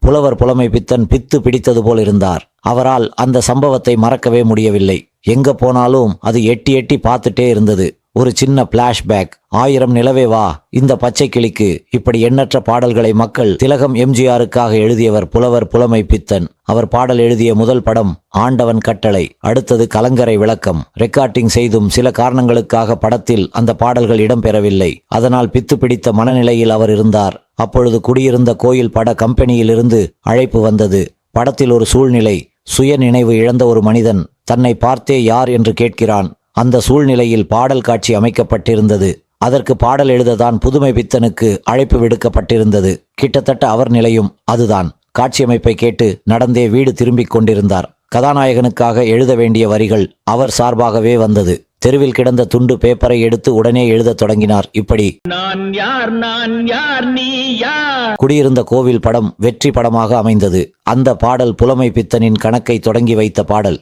புலவர் புலமை பித்தன் பித்து பிடித்தது போல் இருந்தார். அவரால் அந்த சம்பவத்தை மறக்கவே முடியவில்லை. எங்க போனாலும் அது எட்டி எட்டி பார்த்துட்டே இருந்தது. ஒரு சின்ன பிளாஷ்பேக். 1000 நிலவே வா, இந்த பச்சை கிளிக்கு, இப்படி எண்ணற்ற பாடல்களை மக்கள் திலகம் எம்ஜிஆருக்காக எழுதியவர் புலவர் புலமை பித்தன். அவர் பாடல் எழுதிய முதல் படம் ஆண்டவன் கட்டளை, அடுத்தது கலங்கரை விளக்கம். ரெக்கார்டிங் செய்தும் சில காரணங்களுக்காக படத்தில் அந்த பாடல்கள் இடம்பெறவில்லை. அதனால் பித்து பிடித்த மனநிலையில் அவர் இருந்தார். அப்பொழுது குடியிருந்த கோயில் பட கம்பெனியிலிருந்து அழைப்பு வந்தது. படத்தில் ஒரு சூழ்நிலை. சுய நினைவு இழந்த ஒரு மனிதன் தன்னை பார்த்தே யார் என்று கேட்கிறான். அந்த சூழ்நிலையில் பாடல் காட்சி அமைக்கப்பட்டிருந்தது. அதற்கு பாடல் எழுததான் புதுமை பித்தனுக்கு அழைப்பு விடுக்கப்பட்டிருந்தது. கிட்டத்தட்ட அவர் நிலையும் அதுதான். காட்சியமைப்பை கேட்டு நடந்தே வீடு திரும்பிக் கொண்டிருந்தார். கதாநாயகனுக்காக எழுத வேண்டிய வரிகள் அவர் சார்பாகவே வந்தது. தெருவில் கிடந்த துண்டு பேப்பரை எடுத்து உடனே எழுதத் தொடங்கினார். இப்படி: நான் யார், நான் யார், நீ யார். குடியிருந்த கோவில் படம் வெற்றி படமாக அமைந்தது. அந்த பாடல் புலமை பித்தனின் கணக்கை தொடங்கி வைத்த பாடல்.